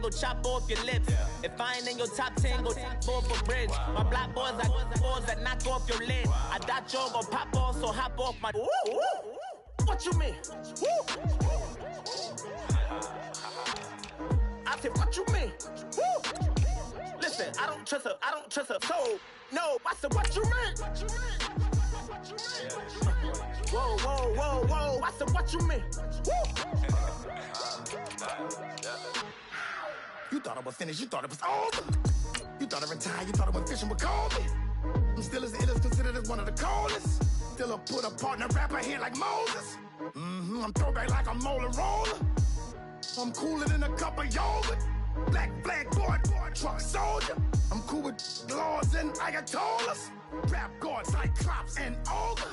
go chop off your lips. If I ain't in your top 10, go top off a bridge. My black boys like boys that knock off your lid. I doubt you're gonna pop off, so hop off my. What you mean? I said, what you mean? Listen, I don't trust her. So, no, I said, what you mean? Whoa. I said, what you mean? You thought I was finished. You thought it was over. You thought I retired. You thought I went fishing with Kobe. I'm still as ill as considered as one of the coldest. Still a put a partner rapper here like Moses. I'm throwback like a molar roller. I'm cooler than a cup of yogurt. Black flag board, truck soldier. I'm cool with laws and ayatollahs. Rap gods like Cyclops and Olga.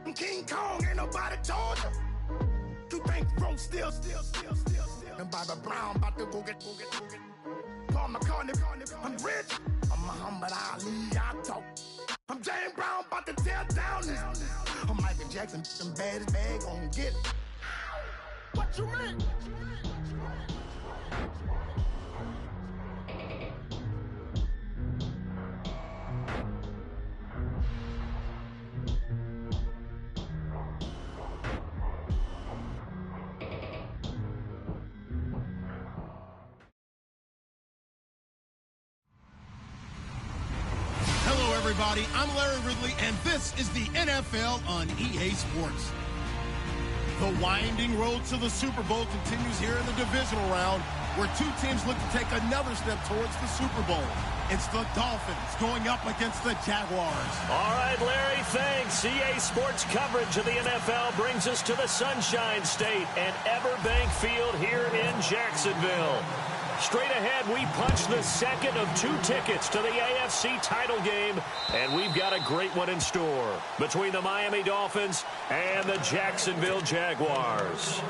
I'm King Kong, ain't nobody told you. You think Rome still. And Bobby Brown about to go get. Paul McCartney, I'm rich. I'm Muhammad Ali, I talk. I'm James Brown, about to tear down this. I'm Michael Jackson, some bad as bad, gon' get it. What you mean? Everybody, I'm Larry Ridley, and this is the NFL on EA Sports. The winding road to the Super Bowl continues here in the divisional round, where two teams look to take another step towards the Super Bowl. It's the Dolphins going up against the Jaguars. All right, Larry, thanks. EA Sports coverage of the NFL brings us to the Sunshine State and Everbank Field here in Jacksonville. Straight ahead, we punch the second of two tickets to the AFC title game, and we've got a great one in store between the Miami Dolphins and the Jacksonville Jaguars.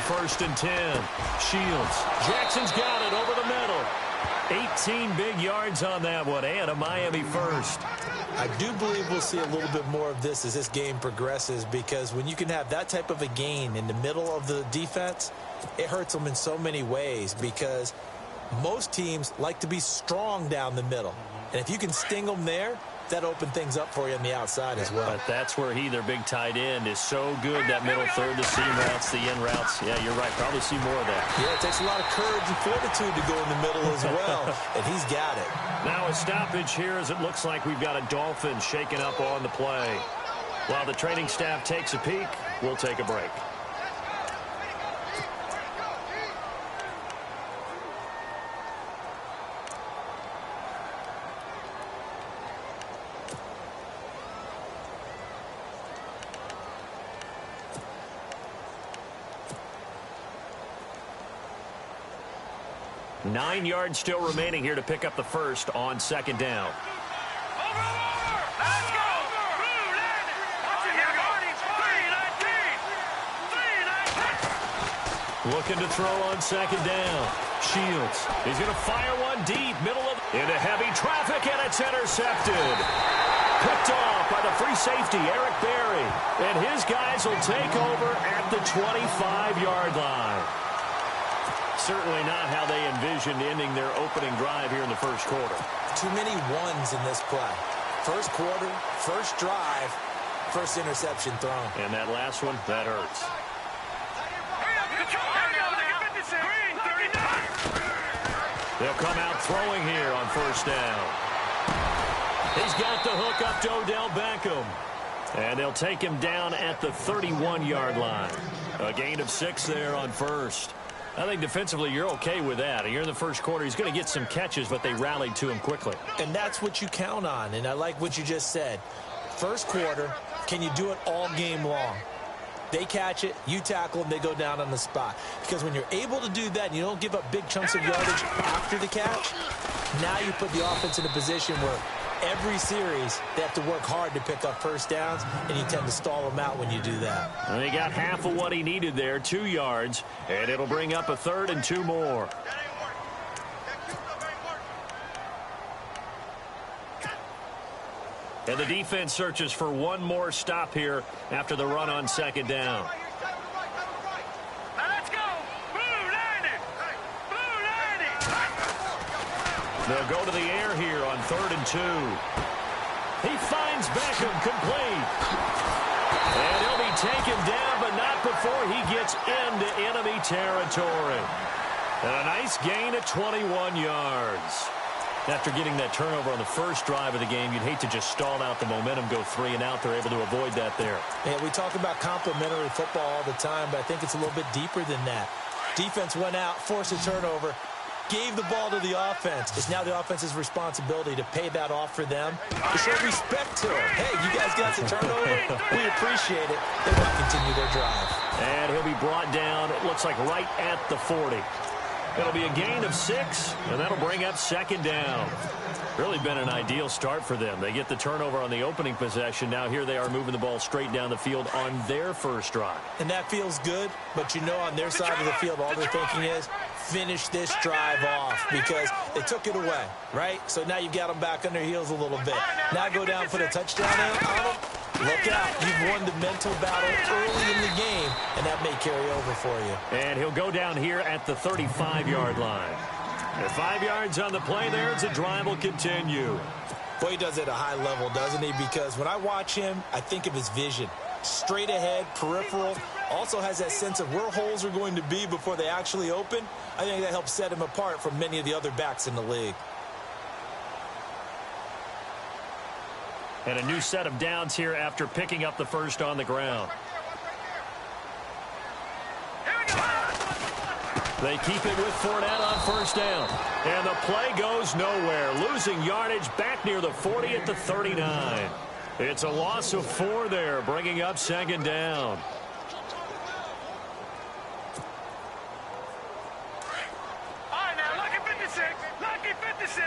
First and 10. Shields. Jackson's got it over the middle. 18 big yards on that one, and a Miami first. I do believe we'll see a little bit more of this as this game progresses, because when you can have that type of a gain in the middle of the defense, it hurts them in so many ways, because most teams like to be strong down the middle. And if you can sting them there, that opened things up for you on the outside as well. But that's where their big tight end, is so good. That middle third, the seam routes, the in routes. Yeah, you're right. Probably see more of that. Yeah, it takes a lot of courage and fortitude to go in the middle as well, and he's got it. Now a stoppage here, as it looks like we've got a Dolphin shaking up on the play. While the training staff takes a peek, we'll take a break. Nine yards still remaining here to pick up the first on second down. Let's go! Looking to throw on second down. Shields. He's going to fire one deep, middle of into heavy traffic, and it's intercepted. Picked off by the free safety, Eric Berry. And his guys will take over at the 25-yard line. Certainly not how they envisioned ending their opening drive here in the first quarter. Too many ones in this play. First quarter, first drive, first interception thrown. And that last one, that hurts. They'll come out throwing here on first down. He's got the hook up to Odell Beckham. And they'll take him down at the 31-yard line. A gain of 6 there on first. I think defensively you're okay with that. You're in the first quarter. He's going to get some catches, but they rallied to him quickly. And that's what you count on, and I like what you just said. First quarter, can you do it all game long? They catch it, you tackle them, they go down on the spot. Because when you're able to do that and you don't give up big chunks of yardage after the catch, now you put the offense in a position where every series, they have to work hard to pick up first downs, and you tend to stall them out when you do that. And he got half of what he needed there, 2 yards, and it'll bring up a 3rd and 2 more. And the defense searches for one more stop here after the run on 2nd down. They'll go to the air here on 3rd and 2. He finds Beckham complete. And he'll be taken down, but not before he gets into enemy territory. And a nice gain of 21 yards. After getting that turnover on the first drive of the game, you'd hate to just stall out the momentum, go 3 and out. They're able to avoid that there. Yeah, we talk about complementary football all the time, but I think it's a little bit deeper than that. Defense went out, forced a turnover, gave the ball to the offense. It's now the offense's responsibility to pay that off for them, to show respect to them. Hey, you guys got the turnover. We appreciate it. They want to continue their drive. And he'll be brought down, it looks like right at the 40. It'll be a gain of 6, and that'll bring up 2nd down. Really been an ideal start for them. They get the turnover on the opening possession. Now here they are moving the ball straight down the field on their first drive. And that feels good, but you know on their side of the field, all they're thinking is, finish this drive off, because they took it away, right? So now you've got them back on their heels a little bit. Now go down, put a touchdown on them. Look out. You've won the mental battle early in the game, and that may carry over for you. And he'll go down here at the 35-yard line. And 5 yards on the play there as the drive will continue. Boy, he does it at a high level, doesn't he? Because when I watch him, I think of his vision. Straight ahead, peripheral, also has that sense of where holes are going to be before they actually open. I think that helps set him apart from many of the other backs in the league. And a new set of downs here after picking up the first on the ground. They keep it with Fournette on first down. And the play goes nowhere. Losing yardage back near the 40 at the 39. It's a loss of 4 there, bringing up 2nd down. All right, now, lucky 56. Lucky 56.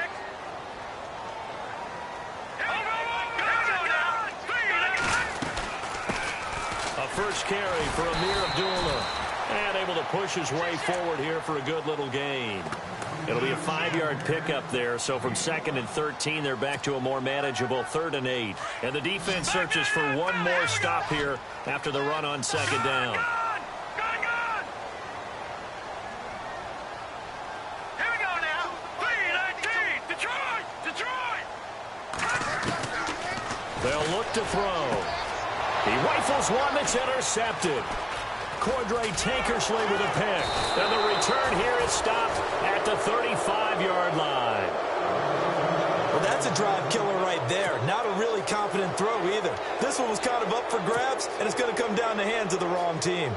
A first carry for Amir Abdullah. And able to push his way forward here for a good little gain. It'll be a 5-yard pickup there. So from 2nd and 13, they're back to a more manageable 3rd and 8. And the defense searches for one more stop here after the run on 2nd down. Here we go now. 3-19. Detroit. They'll look to throw. He rifles one that's intercepted. Cordray Tankersley with a pick. And the return here is stopped at the 35-yard line. Well, that's a drive killer right there. Not a really confident throw either. This one was kind of up for grabs, and it's going to come down the hands of the wrong team.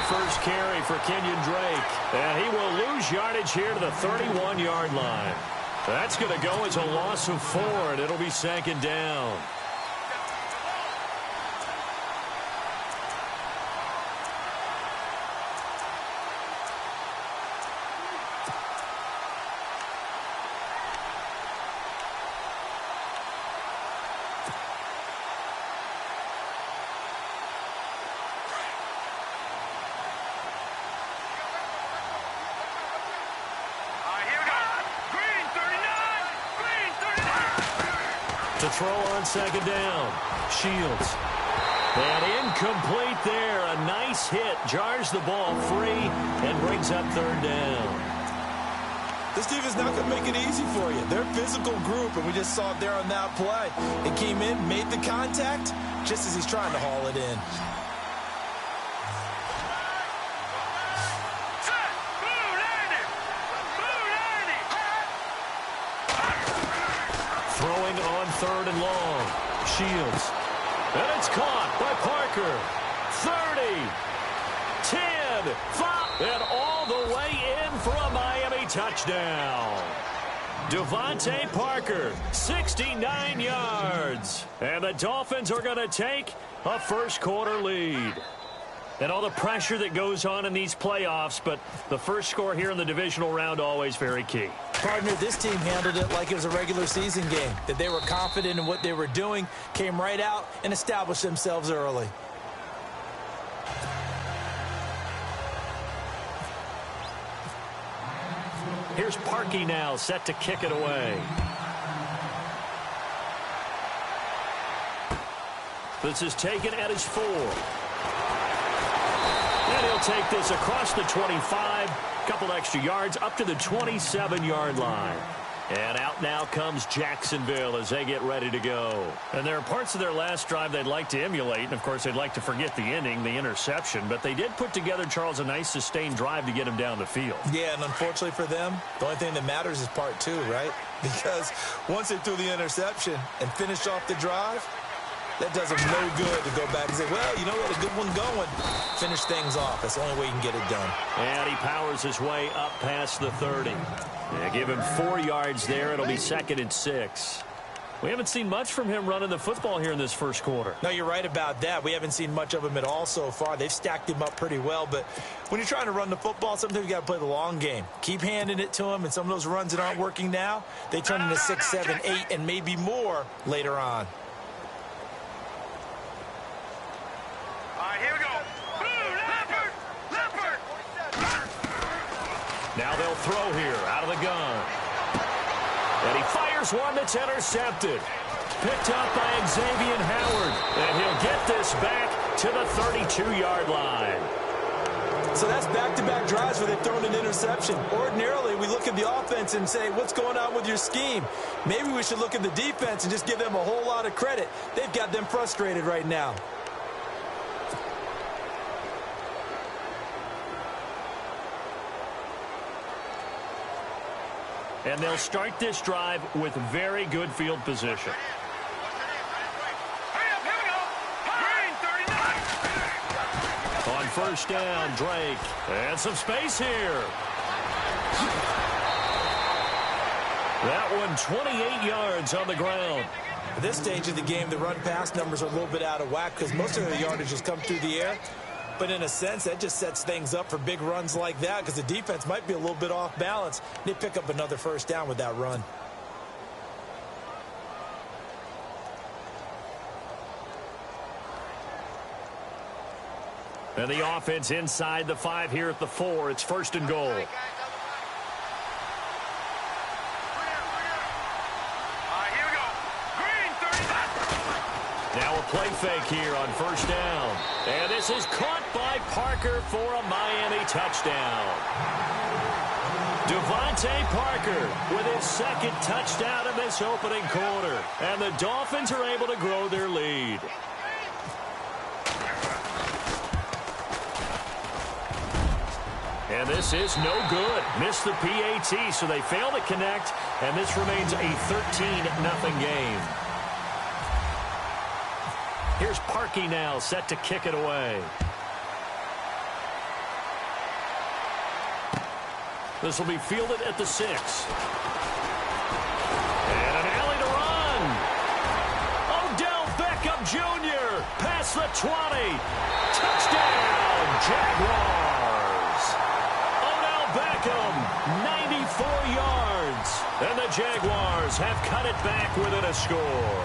First carry for Kenyon Drake. And he will lose yardage here to the 31-yard line. That's going to go as a loss of 4, and it'll be 2nd down. To throw on 2nd down. Shields. And incomplete there. A nice hit. Jars the ball free and brings up 3rd down. This defense not going to make it easy for you. They're a physical group, and we just saw it there on that play. It came in, made the contact, just as he's trying to haul it in. Throwing on 3rd and long. Shields. And it's caught by Parker. 30. 10. 5. And all the way in for a Miami touchdown. Devontae Parker, 69 yards. And the Dolphins are going to take a first-quarter lead. And all the pressure that goes on in these playoffs, but the first score here in the divisional round always very key. Partner, this team handled it like it was a regular season game, that they were confident in what they were doing, came right out and established themselves early. Here's Parkey now, set to kick it away. This is taken at his 4. And he'll take this across the 25, couple extra yards up to the 27-yard line. And out now comes Jacksonville as they get ready to go. And there are parts of their last drive they'd like to emulate. And, of course, they'd like to forget the inning, the interception. But they did put together, Charles, a nice sustained drive to get him down the field. Yeah, and unfortunately for them, the only thing that matters is part 2, right? Because once they threw the interception and finished off the drive, that does them no good to go back and say, well, you know what, a good one going. Finish things off. That's the only way you can get it done. And he powers his way up past the 30. Yeah, give him 4 yards there. It'll be 2nd and 6. We haven't seen much from him running the football here in this first quarter. No, you're right about that. We haven't seen much of him at all so far. They've stacked him up pretty well. But when you're trying to run the football, sometimes you got to play the long game. Keep handing it to him, and some of those runs that aren't working now, they turn into 6, 7, 8, and maybe more later on. Here we go. Leopard! Now they'll throw here out of the gun. And he fires one that's intercepted. Picked up by Xavier Howard. And he'll get this back to the 32-yard line. So that's back-to-back drives where they've thrown an interception. Ordinarily, we look at the offense and say, what's going on with your scheme? Maybe we should look at the defense and just give them a whole lot of credit. They've got them frustrated right now. And they'll start this drive with very good field position. On first down, Drake. And some space here. That one 28 yards on the ground. At this stage of the game, the run-pass numbers are a little bit out of whack because most of the yardage has come through the air. But in a sense, that just sets things up for big runs like that because the defense might be a little bit off balance. They pick up another first down with that run. And the offense inside the 5 here at the 4. It's 1st and goal. Now a play fake here on first down. And this is caught by Parker for a Miami touchdown. Devontae Parker with his 2nd touchdown in this opening quarter. And the Dolphins are able to grow their lead. And this is no good. Missed the PAT, so they fail to connect. And this remains a 13-0 game. Here's Parkey now, set to kick it away. This will be fielded at the 6. And an alley to run. Odell Beckham Jr. past the 20. Touchdown, Jaguars. Odell Beckham, 94 yards. And the Jaguars have cut it back within a score.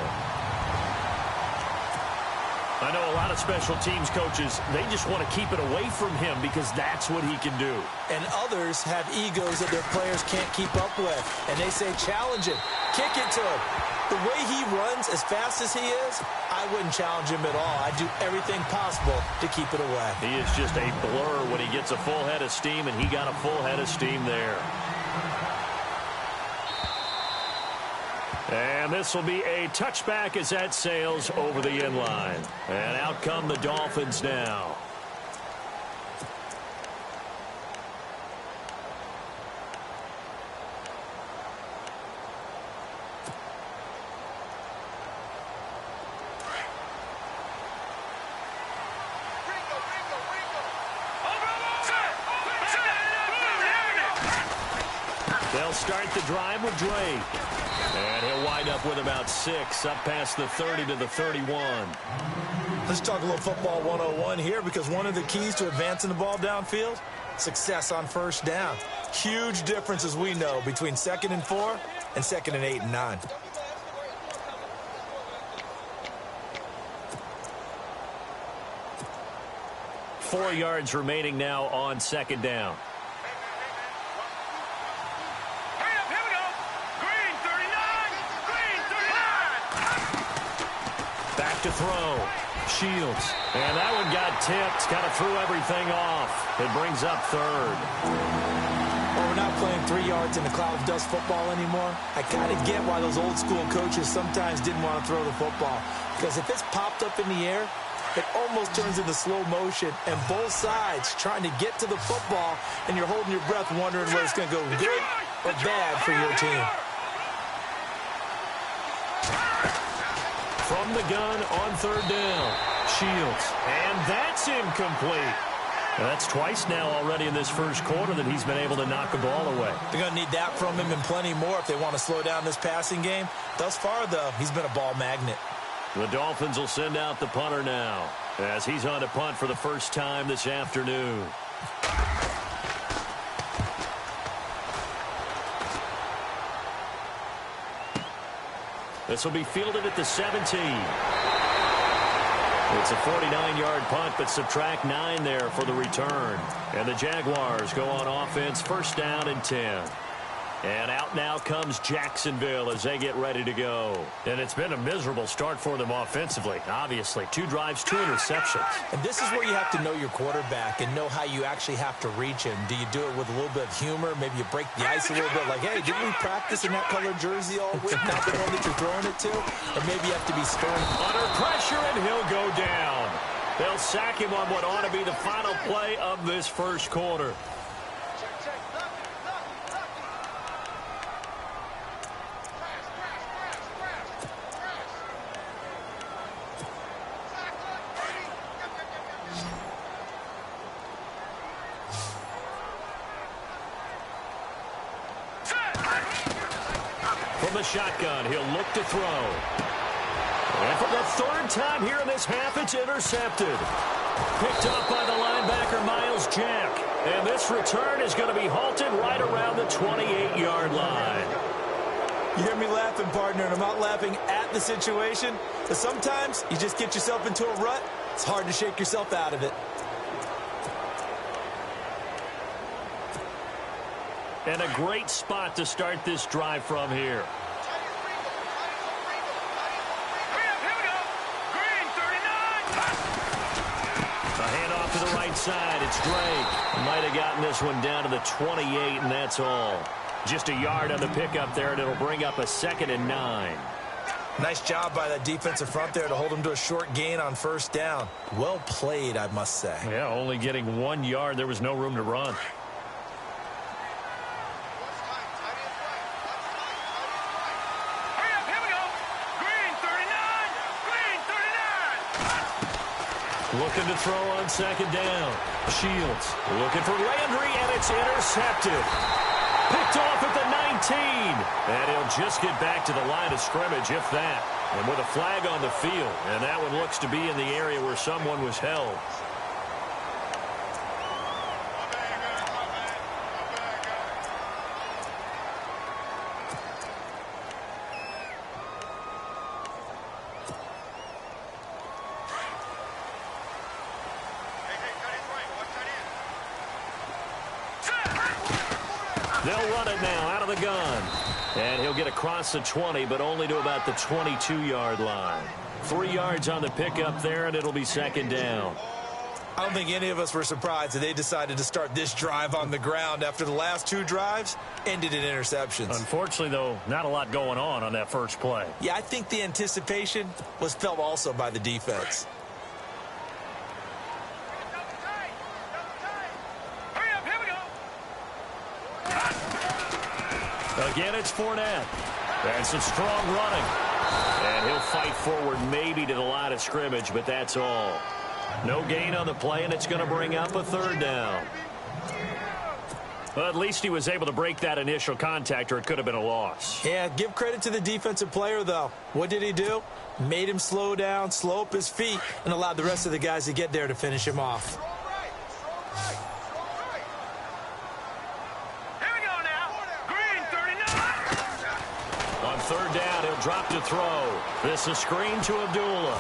I know a lot of special teams coaches, they just want to keep it away from him because that's what he can do. And others have egos that their players can't keep up with. And they say, challenge him, kick it to him. The way he runs as fast as he is, I wouldn't challenge him at all. I'd do everything possible to keep it away. He is just a blur when he gets a full head of steam, and he got a full head of steam there. And this will be a touchback as that sails over the end line. And out come the Dolphins now. They'll start the drive with Drake. And he'll wind up with about 6, up past the 30 to the 31. Let's talk a little football 101 here, because one of the keys to advancing the ball downfield, success on first down. Huge difference, as we know, between 2nd and 4 and 2nd and 8 and 9. Four yards remaining now on 2nd down. Here we go. Green 39. Green 39. Back to throw. Shields. And that one got tipped. Kind of threw everything off. It brings up 3rd. Well, we're not playing 3 yards in a cloud of dust football anymore. I kind of get why those old school coaches sometimes didn't want to throw the football. Because if it's popped up in the air, it almost turns into slow motion, and both sides trying to get to the football, and you're holding your breath wondering whether it's going to go good or bad for your team. From the gun on 3rd down. Shields. And that's incomplete. That's twice now already in this first quarter that he's been able to knock the ball away. They're going to need that from him and plenty more if they want to slow down this passing game. Thus far, though, he's been a ball magnet. The Dolphins will send out the punter now, as he's on to punt for the first time this afternoon. This will be fielded at the 17. It's a 49-yard punt, but subtract 9 there for the return. And the Jaguars go on offense, first down and 10. And out now comes Jacksonville as they get ready to go. And it's been a miserable start for them offensively. Obviously, 2 drives, 2 interceptions. And this is where you have to know your quarterback and know how you actually have to reach him. Do you do it with a little bit of humor? Maybe you break the ice a little bit, like, hey, didn't we practice in that colored jersey all week? Not the one that you're throwing it to? Or maybe you have to be stern. Under pressure, and he'll go down. They'll sack him on what ought to be the final play of this first quarter. From the shotgun, he'll look to throw. And for the 3rd time here in this half, it's intercepted. Picked up by the linebacker, Miles Jack. And this return is going to be halted right around the 28-yard line. You hear me laughing, partner, and I'm not laughing at the situation. But sometimes you just get yourself into a rut. It's hard to shake yourself out of it. And a great spot to start this drive from here. A handoff to the right side. It's Drake. Might have gotten this one down to the 28, and that's all. Just a yard on the pickup there, and it'll bring up a 2nd and 9. Nice job by that defensive front there to hold him to a short gain on first down. Well played, I must say. Yeah, only getting 1 yard. There was no room to run. Looking to throw on 2nd down. Shields looking for Landry, and it's intercepted. Picked off at the 19. And he'll just get back to the line of scrimmage, if that. And with a flag on the field. And that one looks to be in the area where someone was held. They'll run it now out of the gun. And he'll get across the 20, but only to about the 22-yard line. 3 yards on the pickup there, and it'll be 2nd down. I don't think any of us were surprised that they decided to start this drive on the ground after the last 2 drives ended in interceptions. Unfortunately, though, not a lot going on that first play. Yeah, I think the anticipation was felt also by the defense. Again, it's Fournette. And some strong running. And he'll fight forward maybe to the line of scrimmage, but that's all. No gain on the play, and it's going to bring up a 3rd down. Well, at least he was able to break that initial contact, or it could have been a loss. Yeah, give credit to the defensive player, though. What did he do? Made him slow down, slow up his feet, and allowed the rest of the guys to get there to finish him off. Here we go now. Green 39. On third down, he'll drop to throw. This is screen to Abdullah.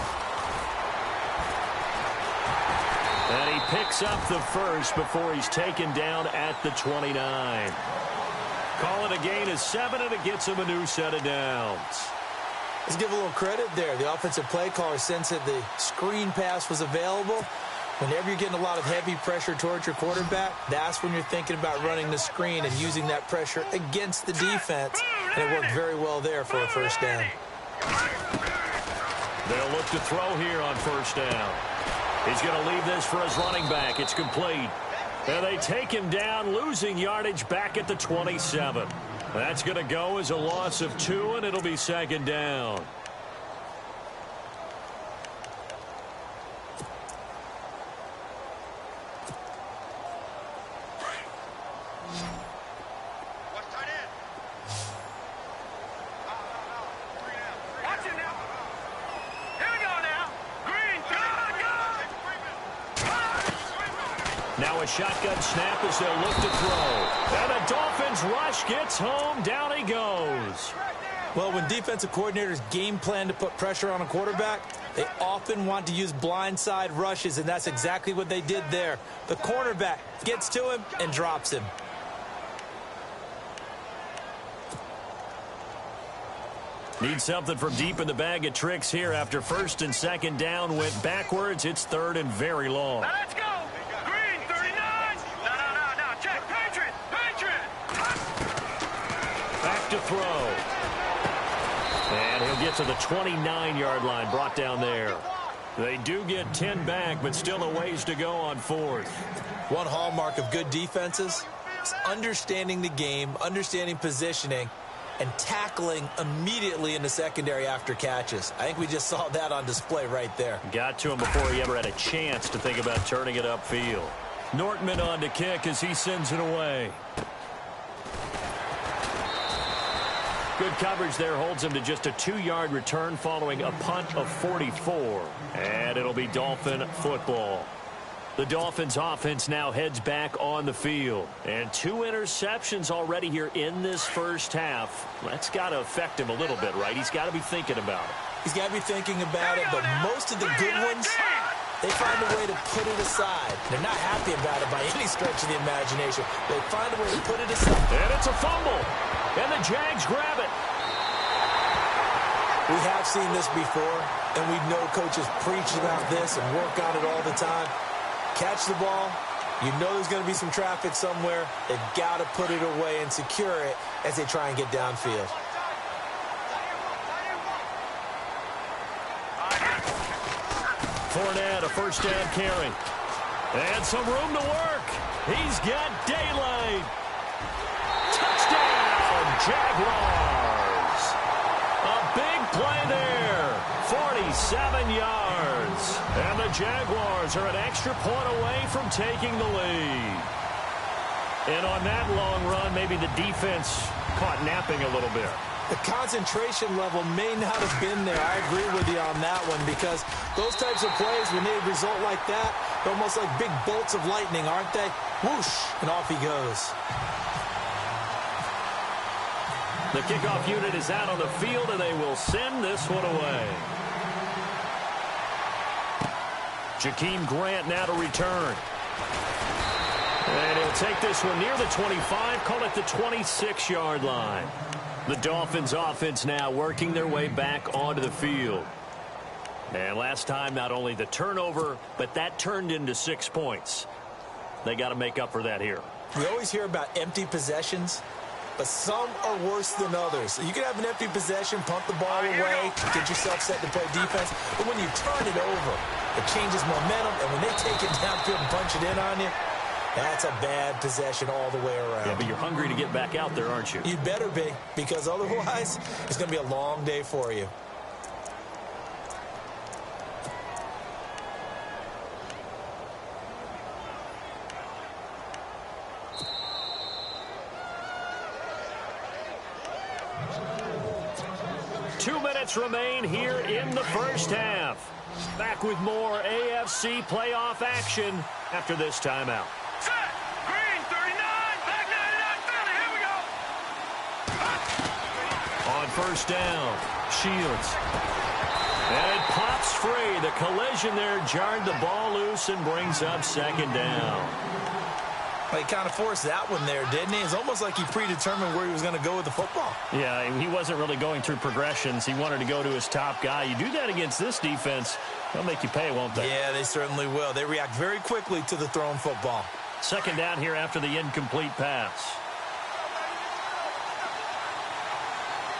And he picks up the first before he's taken down at the 29. Call it a gain of 7, and it gets him a new set of downs. Let's give a little credit there. The offensive play caller sensed that the screen pass was available. Whenever you're getting a lot of heavy pressure towards your quarterback, that's when you're thinking about running the screen and using that pressure against the defense. And it worked very well there for a first down. They'll look to throw here on first down. He's going to leave this for his running back. It's complete. And they take him down, losing yardage back at the 27. That's going to go as a loss of 2, and it'll be second down. Now a shotgun snap as they'll look to throw. And the Dolphins rush gets home. Down he goes. Well, when defensive coordinators game plan to put pressure on a quarterback, they often want to use blindside rushes, and that's exactly what they did there. The cornerback gets to him and drops him. Need something from deep in the bag of tricks here after first and second down went backwards. It's third and very long. Let's go. Green 39. No. Check. Patriot. Back to throw. And he'll get to the 29-yard line, brought down there. They do get 10 back, but still a ways to go on fourth. One hallmark of good defenses is understanding the game, understanding positioning, and tackling immediately in the secondary after catches. I think we just saw that on display right there. Got to him before he ever had a chance to think about turning it upfield. Nortman on to kick as he sends it away. Good coverage there holds him to just a 2-yard return following a punt of 44. And it'll be Dolphin football. The Dolphins offense now heads back on the field. And 2 interceptions already here in this first half. That's got to affect him a little bit, right? He's got to be thinking about it. He's got to be thinking about it, but most of the good ones, they find a way to put it aside. They're not happy about it by any stretch of the imagination. They find a way to put it aside. And it's a fumble. And the Jags grab it. We have seen this before, and we know coaches preach about this and work on it all the time. Catch the ball. You know there's going to be some traffic somewhere. They've got to put it away and secure it as they try and get downfield. Fournette, a first down carry. And some room to work. He's got daylight. Touchdown, Jaguars. A big play there. 47 yards. And the Jaguars are an extra point away from taking the lead. And on that long run, maybe the defense caught napping a little bit. The concentration level may not have been there. I agree with you on that one, because those types of plays, when they result like that, they're almost like big bolts of lightning, aren't they? Whoosh, and off he goes. The kickoff unit is out on the field, and they will send this one away. Jakeem Grant now to return. And he'll take this one near the 25, call it the 26-yard line. The Dolphins offense now working their way back onto the field. And last time, not only the turnover, but that turned into 6 points. They got to make up for that here. We always hear about empty possessions, but some are worse than others. You can have an empty possession, pump the ball away, get yourself set to play defense, but when you turn it over, it changes momentum, and when they take it downfield and punch it in on you, that's a bad possession all the way around. Yeah, but you're hungry to get back out there, aren't you? You better be, because otherwise it's going to be a long day for you. minutes remain here in the first half. Back with more AFC playoff action after this timeout. Set. Green, 39. Back 99. Philly. Here we go. On first down, Shields. And it pops free. The collision there jarred the ball loose and brings up second down. Well, he kind of forced that one there, didn't he? It's almost like he predetermined where he was going to go with the football. Yeah, he wasn't really going through progressions. He wanted to go to his top guy. You do that against this defense, they'll make you pay, won't they? Yeah, they certainly will. They react very quickly to the thrown football. Second down here after the incomplete pass.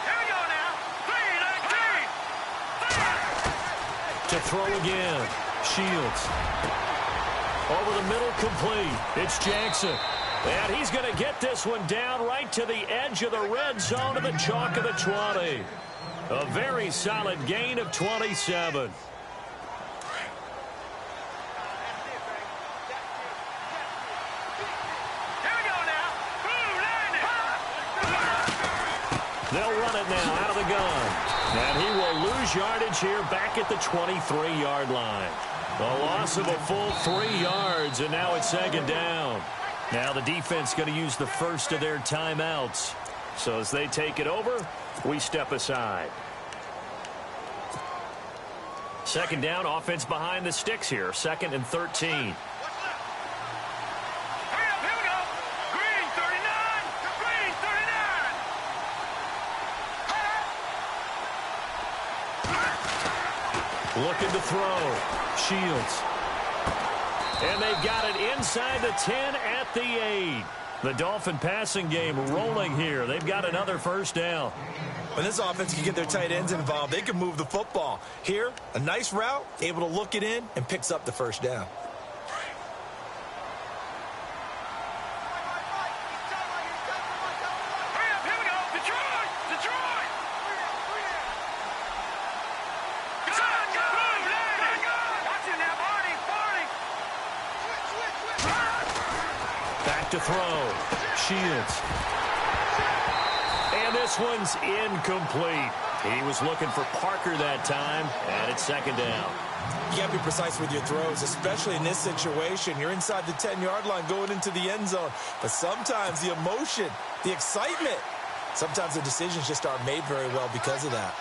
Here we go now. 3, 19. To throw again, Shields. Over the middle, complete. It's Jackson. And he's going to get this one down right to the edge of the red zone of the chalk of the 20. A very solid gain of 27. Here we go now. Blue, 90. They'll run it now out of the gun. And he will lose yardage here back at the 23-yard line. A loss of a full 3 yards, and now it's second down. Now the defense going to use the first of their timeouts. So as they take it over, we step aside. Second down, offense behind the sticks here. 2nd and 13. Hurry up, here we go. Green, 39. Green, 39. Looking to throw. Shields. And they've got it inside the 10 at the 8. The Dolphin passing game rolling here. They've got another first down. When this offense can get their tight ends involved, they can move the football. Here, a nice route, able to look it in, and picks up the first down. Hurry up, here we go. Detroit. Detroit. Back to throw. Shields. And this one's incomplete. He was looking for Parker that time, and it's second down. You got to be precise with your throws, especially in this situation. You're inside the 10-yard line going into the end zone. But sometimes the emotion, the excitement, sometimes the decisions just aren't made very well because of that.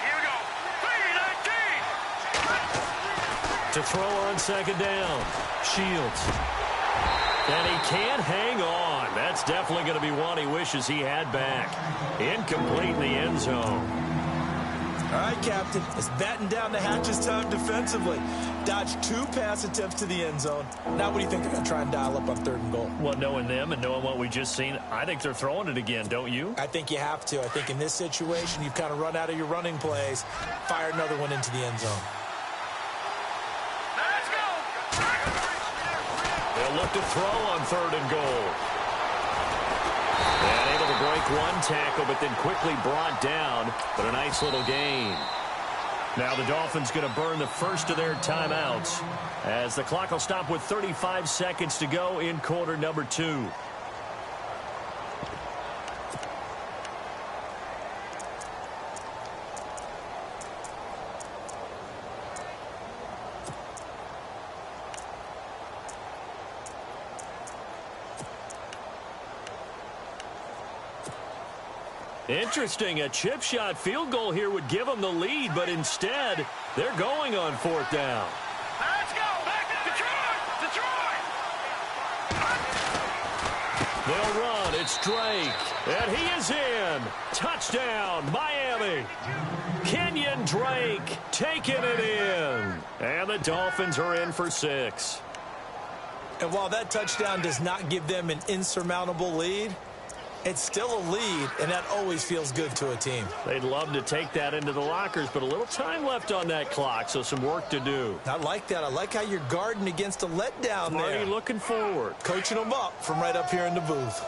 Here we go. 3-19. To throw on second down. Shields. And he can't hang on. That's definitely going to be one he wishes he had back. Incomplete in the end zone. All right, Captain. It's batten down the hatches time defensively. Dodged 2 pass attempts to the end zone. Now what do you think they're going to try and dial up on 3rd and goal? Well, knowing them and knowing what we just seen, I think they're throwing it again, don't you? I think you have to. I think in this situation, you've kind of run out of your running plays. Fire another one into the end zone. Let's go. They'll look to throw on 3rd and goal. And able to break one tackle, but then quickly brought down. But a nice little gain. Now the Dolphins going to burn the first of their timeouts as the clock will stop with 35 seconds to go in quarter number 2. Interesting, a chip shot field goal here would give them the lead, but instead, they're going on 4th down. Let's go. Back to Detroit. Detroit. They'll run. It's Drake. And he is in. Touchdown, Miami. Kenyon Drake taking it in. And the Dolphins are in for 6. And while that touchdown does not give them an insurmountable lead, it's still a lead, and that always feels good to a team. They'd love to take that into the lockers, but a little time left on that clock, so some work to do. I like that. I like how you're guarding against a letdown there. Marty looking forward. Coaching them up from right up here in the booth.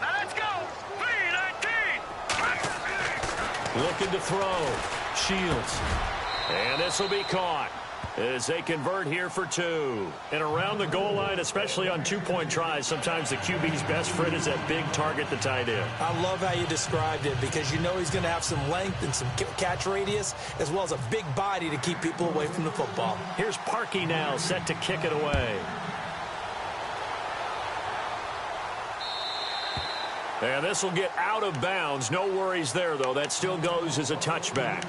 Let's go. 3-19. Looking to throw. Shields. And this will be caught. as they convert here for 2. And around the goal line, especially on two-point tries, sometimes the QB's best friend is that big target, the tight end. I love how you described it because you know he's going to have some length and some catch radius as well as a big body to keep people away from the football. Here's Parkey now set to kick it away. And this will get out of bounds. No worries there, though. That still goes as a touchback.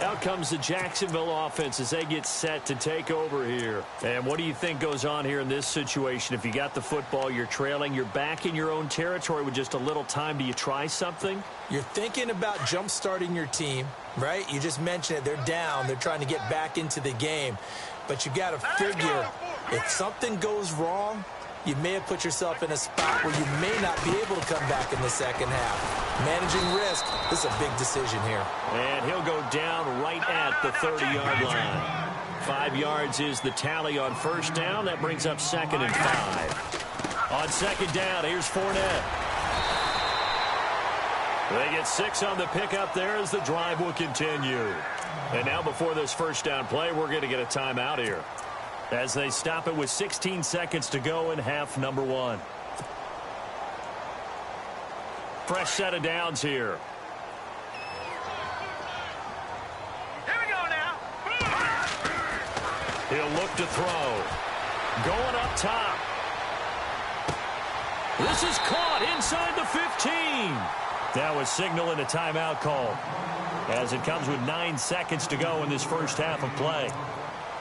Out comes the Jacksonville offense as they get set to take over here. And what do you think goes on here in this situation? If you got the football, you're trailing, you're back in your own territory with just a little time. Do you try something? You're thinking about jump-starting your team, right? You just mentioned it. They're down. They're trying to get back into the game. But you got to figure if something goes wrong, you may have put yourself in a spot where you may not be able to come back in the second half. Managing risk, this is a big decision here. And he'll go down right at the 30-yard line. 5 yards is the tally on first down. That brings up 2nd and 5. On second down, here's Fournette. They get 6 on the pickup there as the drive will continue. And now before this first down play, we're going to get a timeout here, as they stop it with 16 seconds to go in half number 1. Fresh set of downs here. Here we go now. He'll look to throw. Going up top. This is caught inside the 15. That was signaling a timeout call, as it comes with 9 seconds to go in this first half of play.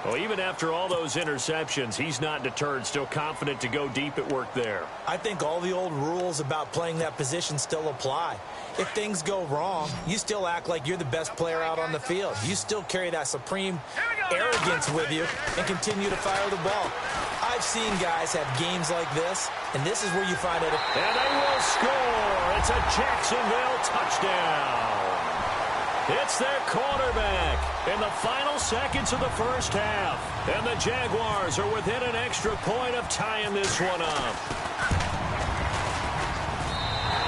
Well, even after all those interceptions, he's not deterred, still confident to go deep at work there. I think all the old rules about playing that position still apply. If things go wrong, you still act like you're the best player out on the field. You still carry that supreme arrogance with you and continue to fire the ball. I've seen guys have games like this, and this is where you find it. And they will score. It's a Jacksonville touchdown. It's their quarterback in the final seconds of the first half. And the Jaguars are within an extra point of tying this one up.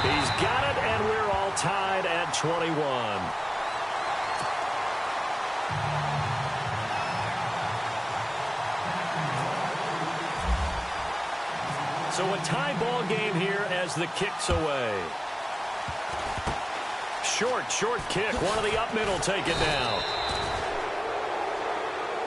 He's got it, and we're all tied at 21. So a tie ball game here as the kick's away. Short kick. One of the up middle take it down.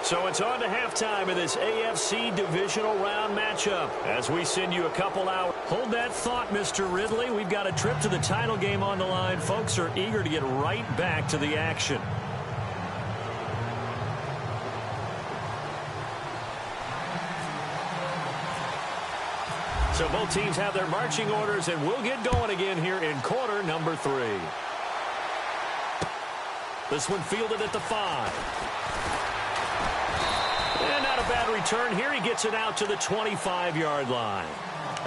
So it's on to halftime of this AFC divisional round matchup as we send you a couple hours. Hold that thought, Mr. Ridley. We've got a trip to the title game on the line. Folks are eager to get right back to the action. So both teams have their marching orders, and we'll get going again here in quarter number 3. This one fielded at the 5. And not a bad return here. He gets it out to the 25-yard line.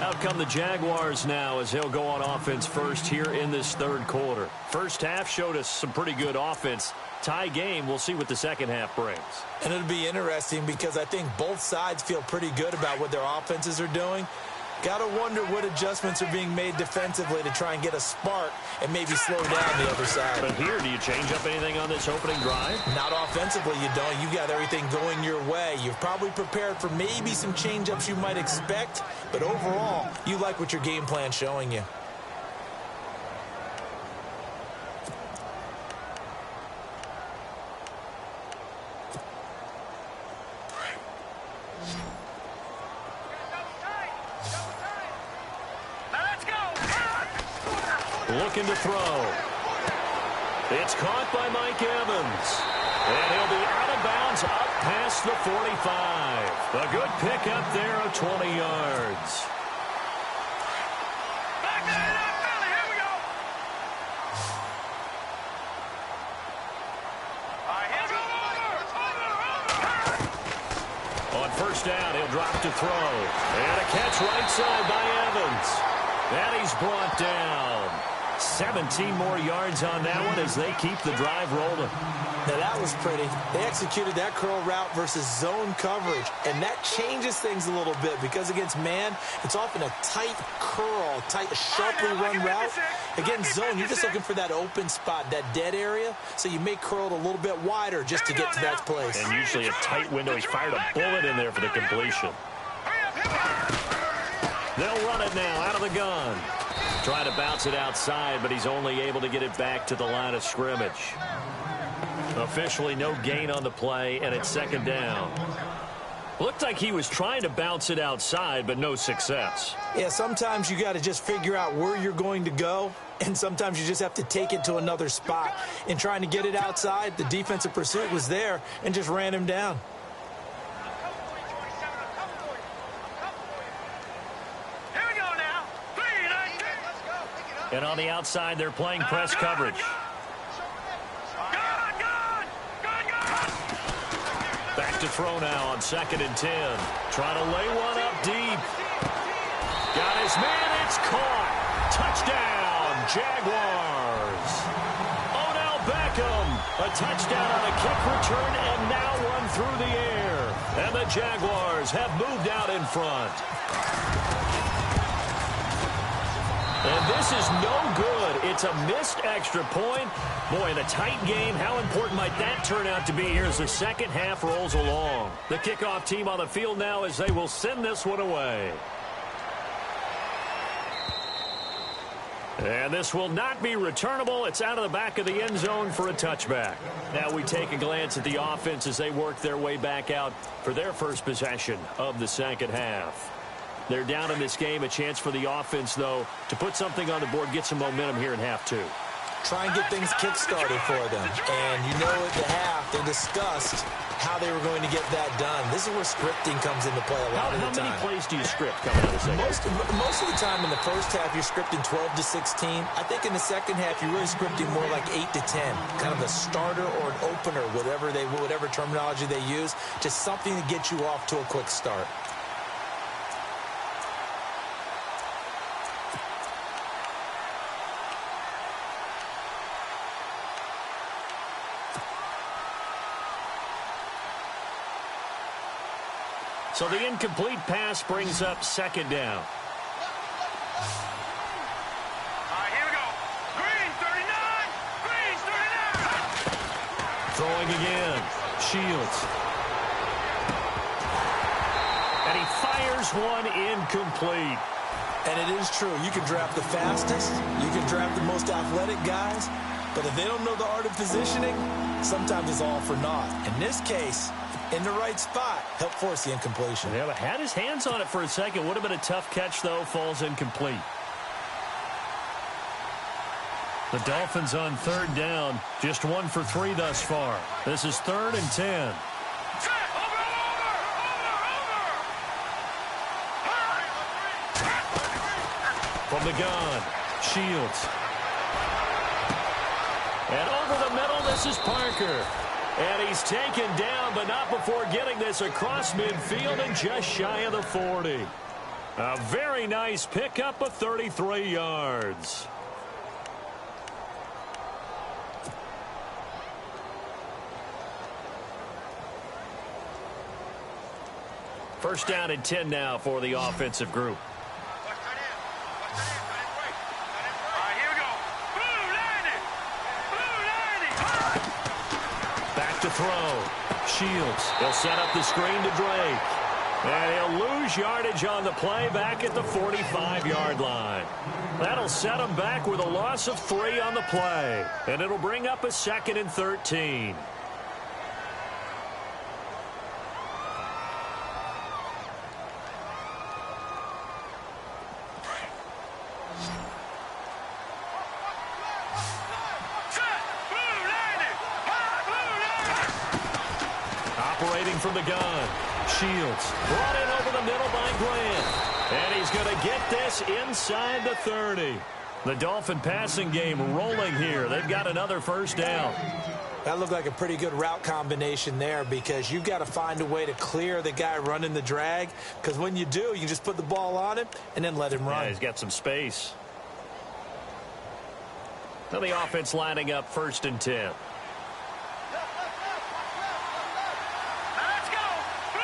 Out come the Jaguars now as he'll go on offense first here in this third quarter. First half showed us some pretty good offense. Tie game, we'll see what the second half brings. And it'll be interesting because I think both sides feel pretty good about what their offenses are doing. Got to wonder what adjustments are being made defensively to try and get a spark and maybe slow down the other side. But here, do you change up anything on this opening drive? Not offensively, you don't. You got everything going your way. You've probably prepared for maybe some change-ups you might expect, but overall, you like what your game plan's showing you. Looking to throw. It's caught by Mike Evans. And he'll be out of bounds up past the 45. A good pickup there of 20 yards. Back to the NFL. Here we go. All right, here we go. On first down, he'll drop to throw. And a catch right side by Evans. And he's brought down. 17 more yards on that one as they keep the drive rolling. Now, that was pretty. They executed that curl route versus zone coverage, and that changes things a little bit because against man, it's often a tight curl, tight, sharply run route. Against zone, you're just looking for that open spot, that dead area, so you may curl it a little bit wider just to get to that place. And usually a tight window. He fired a bullet in there for the completion. They'll run it now out of the gun. Trying to bounce it outside, but he's only able to get it back to the line of scrimmage. Officially no gain on the play, and it's second down. Looked like he was trying to bounce it outside, but no success. Yeah, sometimes you got to just figure out where you're going to go, and sometimes you just have to take it to another spot. In trying to get it outside, the defensive pursuit was there and just ran him down. Here we go now. 3, 9, And on the outside, they're playing press coverage. Back to throw now on 2nd and 10. Trying to lay one up deep. Got his man. It's caught. Touchdown, Jaguars. Odell Beckham. A touchdown on a kick return and now one through the air. And the Jaguars have moved out in front. And this is no good. It's a missed extra point. Boy, in a tight game, how important might that turn out to be here as the second half rolls along? The kickoff team on the field now as they will send this one away. And this will not be returnable. It's out of the back of the end zone for a touchback. Now we take a glance at the offense as they work their way back out for their first possession of the second half. They're down in this game. A chance for the offense, though, to put something on the board, get some momentum here in half 2. Try and get things kick-started for them. And you know at the half, they discussed how they were going to get that done. This is where scripting comes into play a lot of the time. How many plays do you script coming out of the second? Most of the time in the first half, you're scripting 12 to 16. I think in the second half, you're really scripting more like 8 to 10. Kind of a starter or an opener, whatever terminology they use. Just something to get you off to a quick start. So the incomplete pass brings up second down. All right, here we go. Green, 39. Green, 39. Throwing again. Shields. And he fires one incomplete. And it is true. You can draft the fastest. You can draft the most athletic guys. But if they don't know the art of positioning, sometimes it's all for naught. In this case, in the right spot, help force the incompletion. Yeah, but had his hands on it for a second. Would have been a tough catch, though. Falls incomplete. The Dolphins on third down. Just 1 for 3 thus far. This is 3rd and 10. From the gun, Shields. And over the middle, this is Parker. And he's taken down, but not before getting this across midfield and just shy of the 40. A very nice pickup of 33 yards. First down and 10 now for the offensive group. To throw. Shields. He'll set up the screen to Drake. And he'll lose yardage on the play back at the 45-yard line. That'll set him back with a loss of 3 on the play. And it'll bring up a 2nd and 13. From the gun. Shields brought in over the middle by Grant. And he's going to get this inside the 30. The Dolphin passing game rolling here. They've got another first down. That looked like a pretty good route combination there because you've got to find a way to clear the guy running the drag. Because when you do, you just put the ball on him and then let him run. Yeah, he's got some space. Now the offense lining up 1st and 10. Let's go. Blue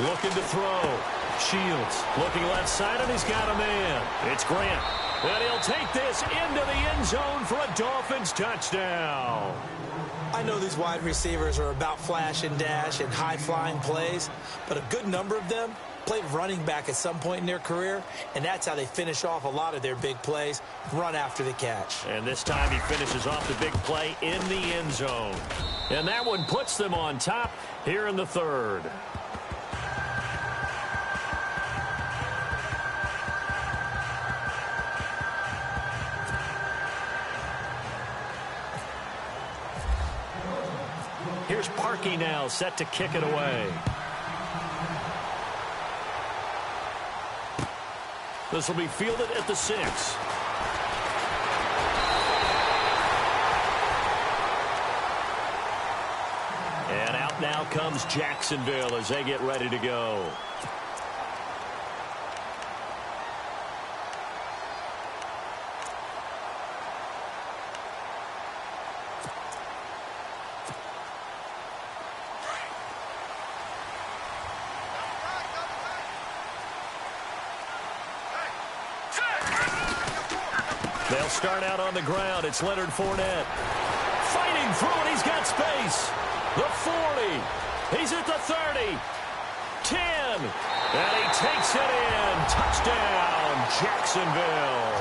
90. Looking to throw. Shields looking left side, and he's got a man. It's Grant. And he'll take this into the end zone for a Dolphins touchdown. I know these wide receivers are about flash and dash and high-flying plays, but a good number of them played running back at some point in their career, and that's how they finish off a lot of their big plays, run after the catch. And this time he finishes off the big play in the end zone. And that one puts them on top here in the 3rd. Here's Parkey now, set to kick it away. This will be fielded at the 6. And out now comes Jacksonville as they get ready to go. They'll start out on the ground. It's Leonard Fournette. Fighting through it. He's got space. The 40. He's at the 30. 10. And he takes it in. Touchdown, Jacksonville.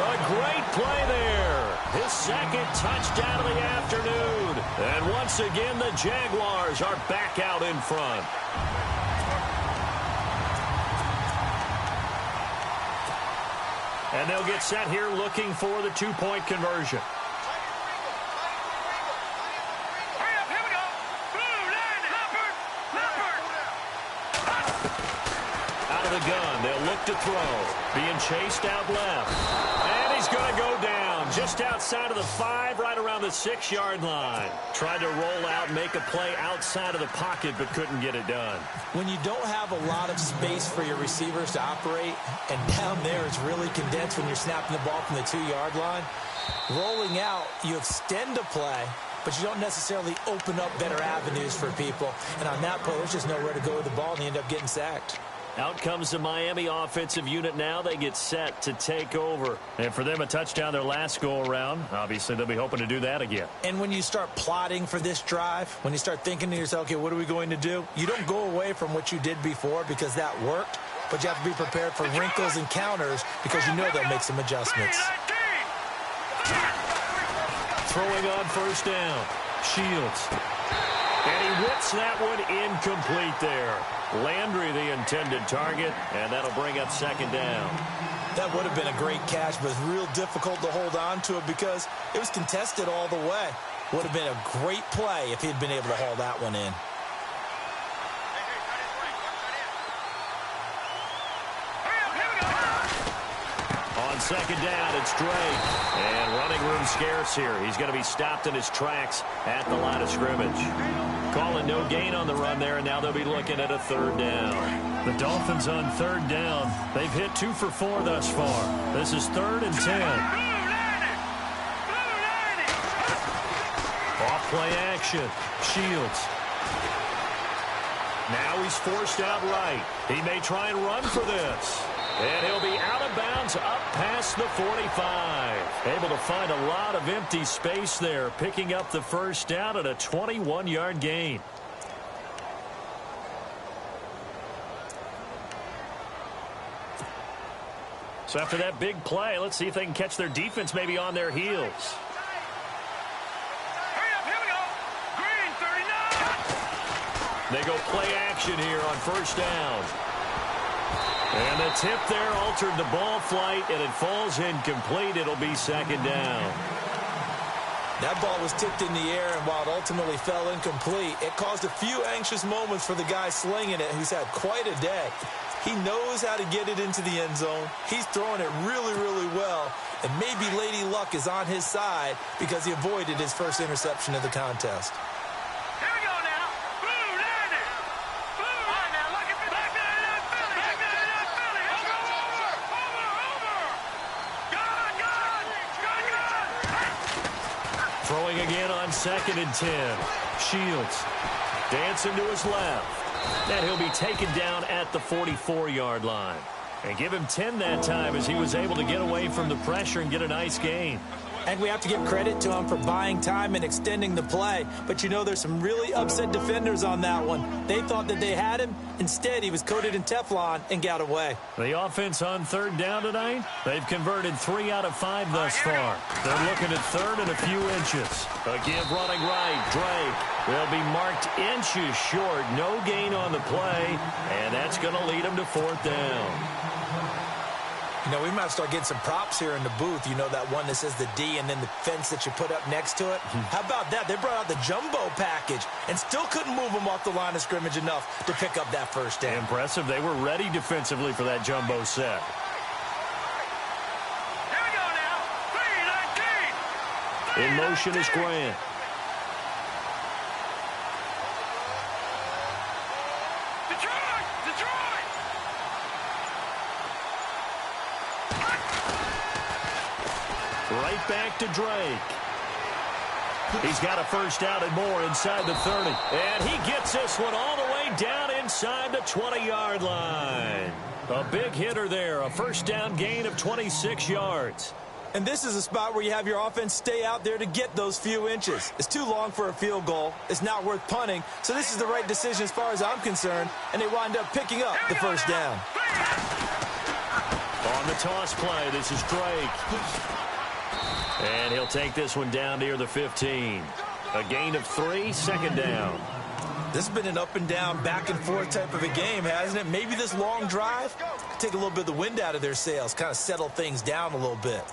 A great play there. His 2nd touchdown of the afternoon. And once again, the Jaguars are back out in front. And they'll get set here looking for the 2-point conversion. Hurry up, here we go. Blue 90. Out of the gun, they'll look to throw. Being chased out left. And he's going to go down just outside of the 5, right around the 6-yard line. Tried to roll out, make a play outside of the pocket, but couldn't get it done. When you don't have a lot of space for your receivers to operate, and down there it's really condensed when you're snapping the ball from the 2-yard line, rolling out, you extend a play, but you don't necessarily open up better avenues for people. And on that play, there's just nowhere to go with the ball, and they end up getting sacked. Out comes the Miami offensive unit now. They get set to take over. And for them, a touchdown their last go-around. Obviously, they'll be hoping to do that again. And when you start plotting for this drive, when you start thinking to yourself, okay, what are we going to do? You don't go away from what you did before because that worked, but you have to be prepared for wrinkles and counters because you know they'll make some adjustments. Throwing on 1st down. Shields. And he whips that one incomplete there. Landry the intended target, and that'll bring up 2nd down. That would have been a great catch, but it's real difficult to hold on to it because it was contested all the way. Would have been a great play if he'd been able to haul that one in. On 2nd down, it's Drake. And running room scarce here. He's going to be stopped in his tracks at the line of scrimmage. Calling no gain on the run there, and now they'll be looking at a 3rd down. The Dolphins on 3rd down. They've hit 2 for 4 thus far. This is 3rd and 10. Off play action. Shields. Now he's forced out right. He may try and run for this. And he'll be out of bounds up past the 45. Able to find a lot of empty space there, picking up the 1st down at a 21-yard gain. So after that big play, let's see if they can catch their defense maybe on their heels. Hurry up, here we go. Green 39. They go play action here on 1st down. And the tip there altered the ball flight, and it falls incomplete. It'll be 2nd down. That ball was tipped in the air, and while it ultimately fell incomplete, it caused a few anxious moments for the guy slinging it, who's had quite a day. He knows how to get it into the end zone. He's throwing it really, really well, and maybe Lady Luck is on his side because he avoided his first interception of the contest. Here we go now. Blue 90. Blue. All right, now look at Black 99 Philly. Black 99 Philly. Over. Throwing again on 2nd and 10. Shields dancing to his left. And he'll be taken down at the 44-yard line. And give him 10 that time as he was able to get away from the pressure and get a nice gain. And we have to give credit to him for buying time and extending the play. But you know there's some really upset defenders on that one. They thought that they had him. Instead, he was coated in Teflon and got away. The offense on 3rd down tonight, they've converted 3 out of 5 thus far. They're looking at 3rd and a few inches. A give running right, Drake. They'll be marked inches short. No gain on the play, and that's going to lead them to 4th down. You know, we might start getting some props here in the booth. You know, that one that says the D and then the fence that you put up next to it. How about that? They brought out the jumbo package and still couldn't move them off the line of scrimmage enough to pick up that 1st down. Impressive. They were ready defensively for that jumbo set. Here we go now. 3-19. In motion is Grant. Detroit! Detroit! Right back to Drake. He's got a 1st down and more inside the 30. And he gets this one all the way down inside the 20-yard line. A big hitter there. A 1st down gain of 26 yards. And this is a spot where you have your offense stay out there to get those few inches. It's too long for a field goal. It's not worth punting. So this is the right decision as far as I'm concerned. And they wind up picking up the 1st down. On the toss play, this is Drake. And he'll take this one down near the 15. A gain of 3, 2nd down. This has been an up and down, back and forth type of a game, hasn't it? Maybe this long drive could take a little bit of the wind out of their sails, kind of settle things down a little bit.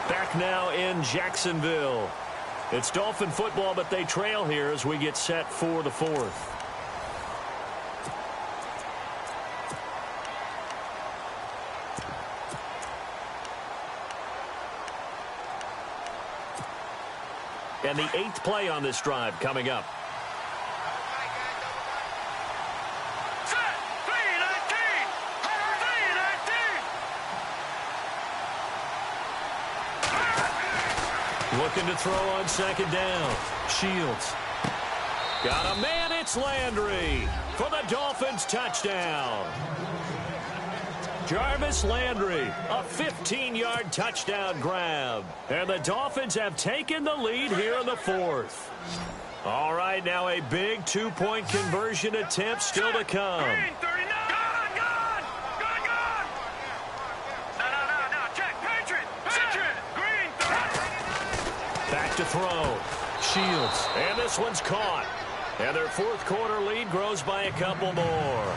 Back now in Jacksonville. It's Dolphin football, but they trail here as we get set for the 4th. And the 8th play on this drive coming up. Set! 3-19! 3-19! Looking to throw on 2nd down. Shields. Got a man, it's Landry for the Dolphins touchdown. Jarvis Landry, a 15-yard touchdown grab. And the Dolphins have taken the lead here in the 4th. All right, now a big 2-point conversion attempt still to come. Green, 39! Gone! No. Check. Patriot! Green, 39! Back to throw. Shields. And this one's caught. And their 4th quarter lead grows by a couple more.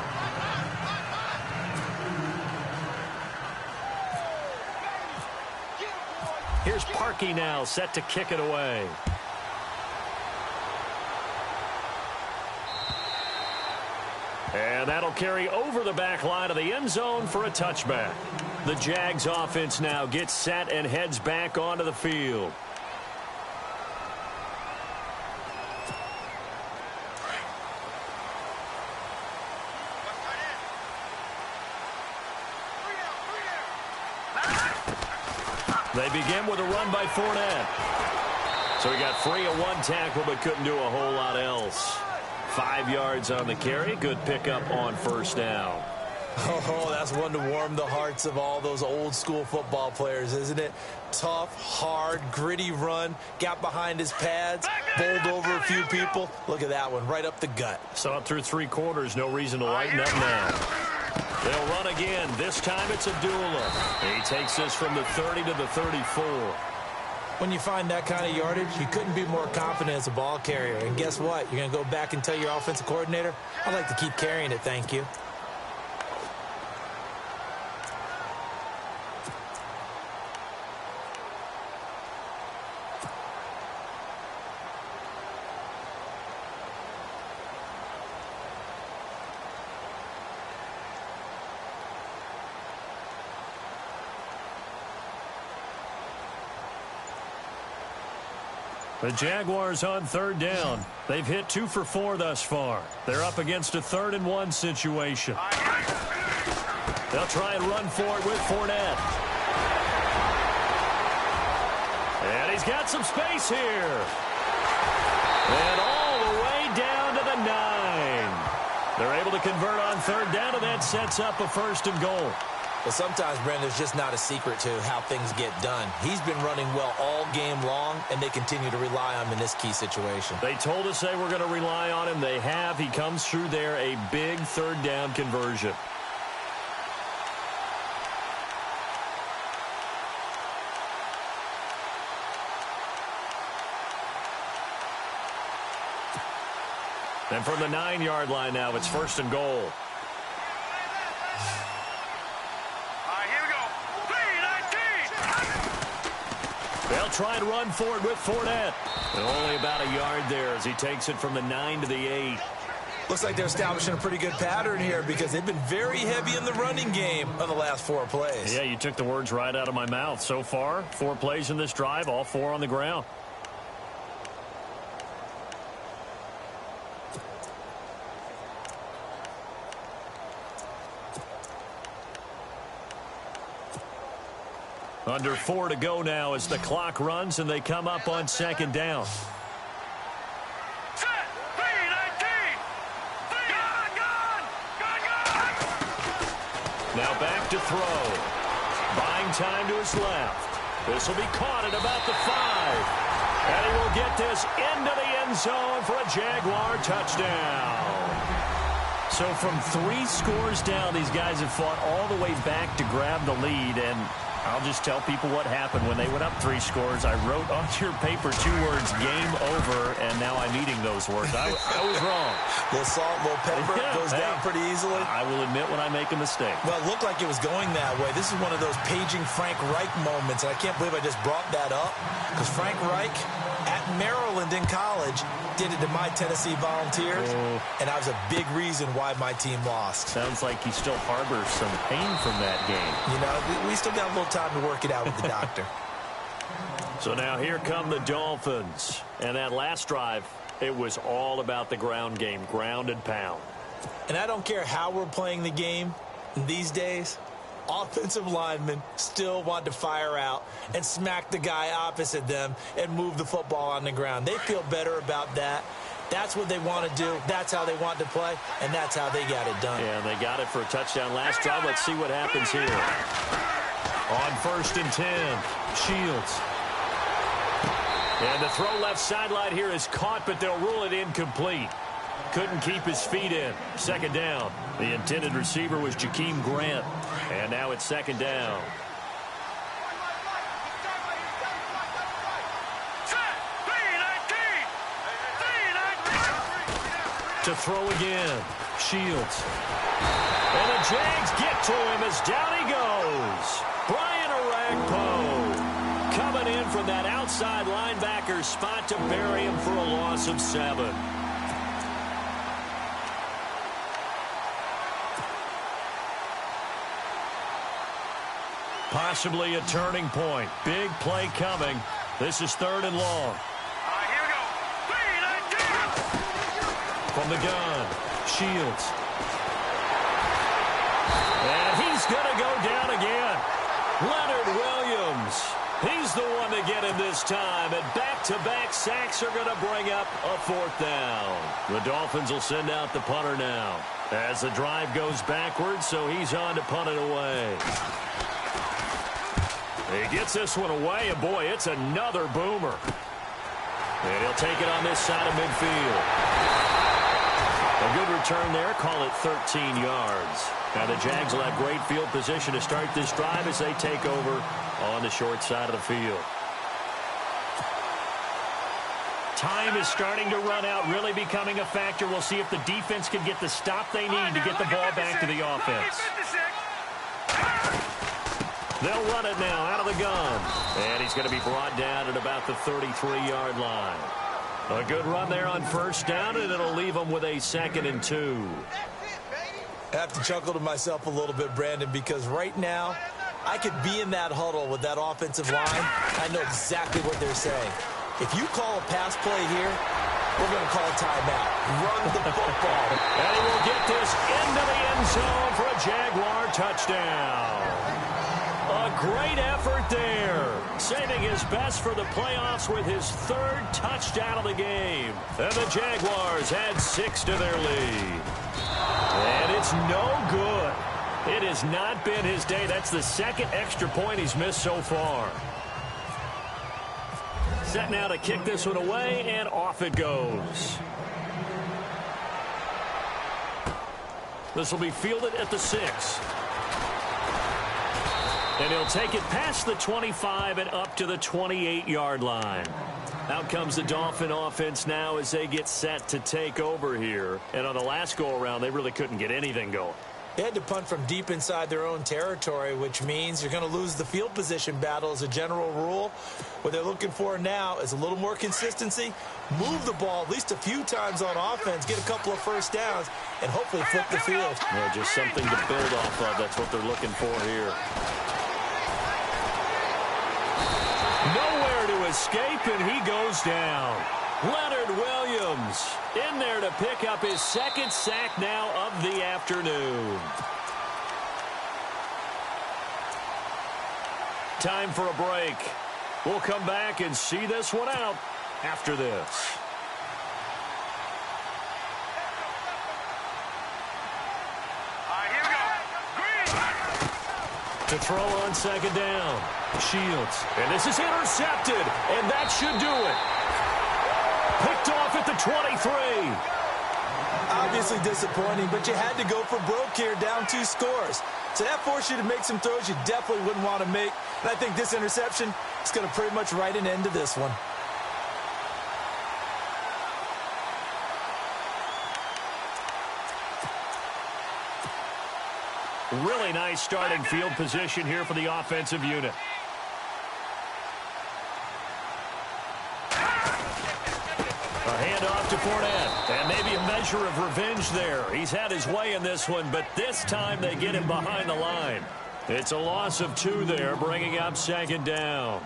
Here's Parkey now, set to kick it away. And that'll carry over the back line of the end zone for a touchback. The Jags offense now gets set and heads back onto the field. They begin with a run by Fournette. So he got free of 1 tackle but couldn't do a whole lot else. 5 yards on the carry. Good pickup on 1st down. Oh, that's one to warm the hearts of all those old school football players, isn't it? Tough, hard, gritty run. Got behind his pads, bowled over a few people. Look at that one, right up the gut. Saw it through 3 quarters. No reason to lighten up now. They'll run again. This time it's Abdullah. He takes this from the 30 to the 34. When you find that kind of yardage, you couldn't be more confident as a ball carrier. And guess what? You're going to go back and tell your offensive coordinator, I'd like to keep carrying it, thank you. The Jaguars on 3rd down. They've hit 2 for 4 thus far. They're up against a 3rd and 1 situation. They'll try and run for it with Fournette. And he's got some space here. And all the way down to the 9. They're able to convert on third down, and that sets up a first and goal. Well, sometimes, Brendan, it's just not a secret to how things get done. He's been running well all game long, and they continue to rely on him in this key situation. They told us they were going to rely on him. They have. He comes through there, a big third down conversion. And from the 9-yard line now, it's first and goal. Here we go. 3-19. They'll try and run for it with Fournette. And only about a yard there as he takes it from the 9 to the 8. Looks like they're establishing a pretty good pattern here because they've been very heavy in the running game of the last 4 plays. Yeah, you took the words right out of my mouth. So far, 4 plays in this drive, all 4 on the ground. Under 4 to go now as the clock runs and they come up on second down. Set. 3-19. Gone. Now back to throw. Buying time to his left. This will be caught at about the 5. And he will get this into the end zone for a Jaguar touchdown. So from 3 scores down, these guys have fought all the way back to grab the lead, and I'll just tell people what happened when they went up 3 scores. I wrote on your paper 2 words, game over, and now I'm eating those words. I was wrong. A little salt, a little pepper, goes down pretty easily. I will admit when I make a mistake. Well, it looked like it was going that way. This is one of those paging Frank Reich moments, and I can't believe I just brought that up because Frank Reich at Maryland in college did it to my Tennessee Volunteers, and that was a big reason why my team lost. Sounds like he still harbors some pain from that game. You know, we still got a little time to work it out with the doctor. So now here come the Dolphins. And that last drive, it was all about the ground game, ground and pound. And I don't care how we're playing the game these days, offensive linemen still want to fire out and smack the guy opposite them and move the football on the ground. They feel better about that. That's what they want to do. That's how they want to play, and that's how they got it done. Yeah, and they got it for a touchdown last drive. Let's see what happens here. On 1st and 10, Shields. And the throw left sideline here is caught, but they'll rule it incomplete. Couldn't keep his feet in. Second down. The intended receiver was Jakeem Grant. And now it's second down. To throw again. Shields. And the Jags get to him as down he goes. Brian Orakpo coming in from that outside linebacker spot to bury him for a loss of 7. Possibly a turning point. Big play coming. This is 3rd and long. Here we go. 3-19. From the gun, Shields. And he's going to go down again. Leonard Williams. He's the one to get him this time. And back-to-back sacks are going to bring up a 4th down. The Dolphins will send out the punter now as the drive goes backwards, so he's on to punt it away. He gets this one away, and boy, it's another boomer. And he'll take it on this side of midfield. A good return there, call it 13 yards. Now the Jags will have great field position to start this drive as they take over on the short side of the field. Time is starting to run out, really becoming a factor. We'll see if the defense can get the stop they need to get the ball back to the offense. They'll run it now out of the gun. And he's going to be brought down at about the 33-yard line. A good run there on 1st down, and it'll leave them with a 2nd and 2. I have to chuckle to myself a little bit, Brandon, because right now I could be in that huddle with that offensive line. I know exactly what they're saying. If you call a pass play here, we're going to call a timeout. Run the football. And he will get this into the end zone for a Jaguar touchdown. A great effort there. Saving his best for the playoffs with his third touchdown of the game. And the Jaguars add 6 to their lead. And it's no good. It has not been his day. That's the second extra point he's missed so far. Set now to kick this one away, and off it goes. This will be fielded at the 6. And he'll take it past the 25 and up to the 28-yard line. Out comes the Dolphin offense now as they get set to take over here. And on the last go-around, they really couldn't get anything going. They had to punt from deep inside their own territory, which means you're going to lose the field position battle as a general rule. What they're looking for now is a little more consistency, move the ball at least a few times on offense, get a couple of first downs, and hopefully flip the field. Well, just something to build off of. That's what they're looking for here. Nowhere to escape, and he goes down. Leonard Williams in there to pick up his second sack now of the afternoon. Time for a break. We'll come back and see this one out after this. Here we go. Green. To throw on second down. Shields. And this is intercepted. And that should do it. Picked off at the 23. Obviously disappointing, but you had to go for broke here, down 2 scores. So that forced you to make some throws you definitely wouldn't want to make. And I think this interception is going to pretty much write an end to this one. Really nice starting field position here for the offensive unit. A handoff to Fournette, and maybe a measure of revenge there. He's had his way in this one, but this time they get him behind the line. It's a loss of 2 there, bringing up second down.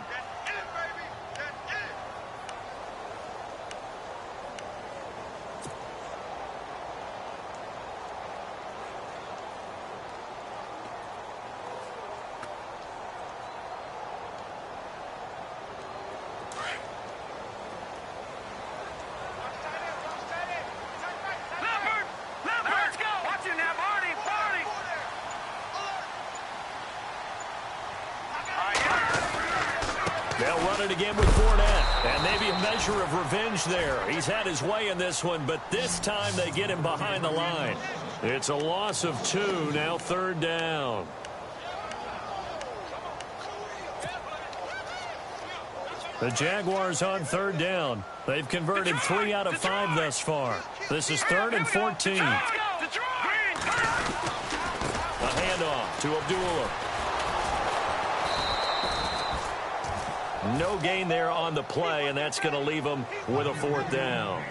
They'll run it again with Fournette. And maybe a measure of revenge there. He's had his way in this one, but this time they get him behind the line. It's a loss of 2, now third down. The Jaguars on third down. They've converted 3 out of 5 thus far. This is 3rd and 14. A handoff to Abdullah. No gain there on the play, and that's going to leave them with a 4th down.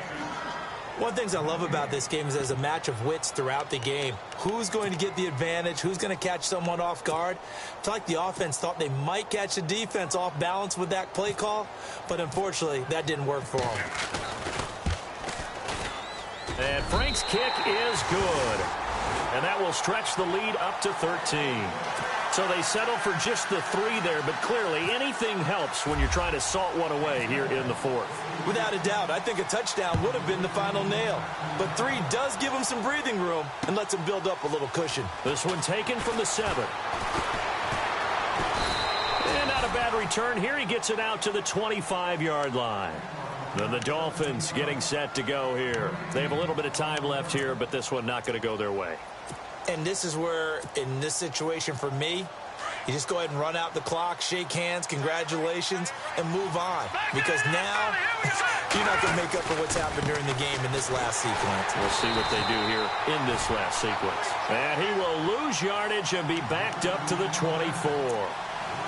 One of the things I love about this game is there's a match of wits throughout the game. Who's going to get the advantage? Who's going to catch someone off guard? I feel like the offense thought they might catch the defense off balance with that play call, but unfortunately, that didn't work for them. And Frank's kick is good. And that will stretch the lead up to 13. So they settle for just the 3 there, but clearly anything helps when you're trying to salt one away here in the 4th. Without a doubt, I think a touchdown would have been the final nail. But 3 does give them some breathing room and lets them build up a little cushion. This one taken from the 7. And not a bad return here. He gets it out to the 25-yard line. Then the Dolphins getting set to go here. They have a little bit of time left here, but this one not going to go their way. And this is where, in this situation for me, you just go ahead and run out the clock, shake hands, congratulations, and move on. Because now, you're not going to make up for what's happened during the game in this last sequence. We'll see what they do here in this last sequence. And he will lose yardage and be backed up to the 24.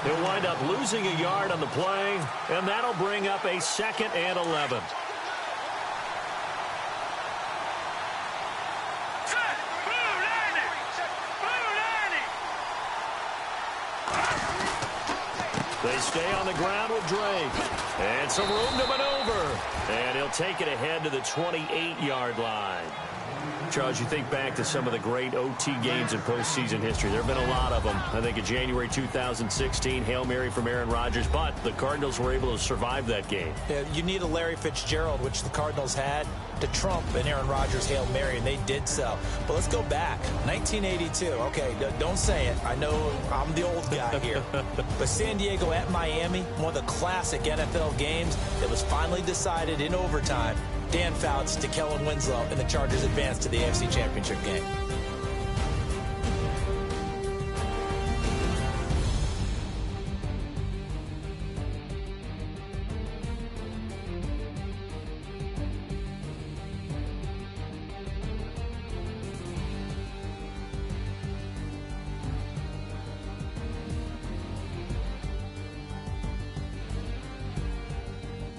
He'll wind up losing a yard on the play, and that'll bring up a 2nd and 11. They stay on the ground with Drake. And some room to maneuver. And he'll take it ahead to the 28-yard line. Charles, you think back to some of the great OT games in postseason history. There have been a lot of them. I think in January 2016, Hail Mary from Aaron Rodgers, but the Cardinals were able to survive that game. Yeah, you need a Larry Fitzgerald, which the Cardinals had, to trump an Aaron Rodgers Hail Mary, and they did so. But let's go back. 1982. Okay, don't say it. I know I'm the old guy here. But San Diego at Miami, one of the classic NFL games that was finally decided in overtime. Dan Fouts to Kellen Winslow, and the Chargers advance to the AFC Championship game.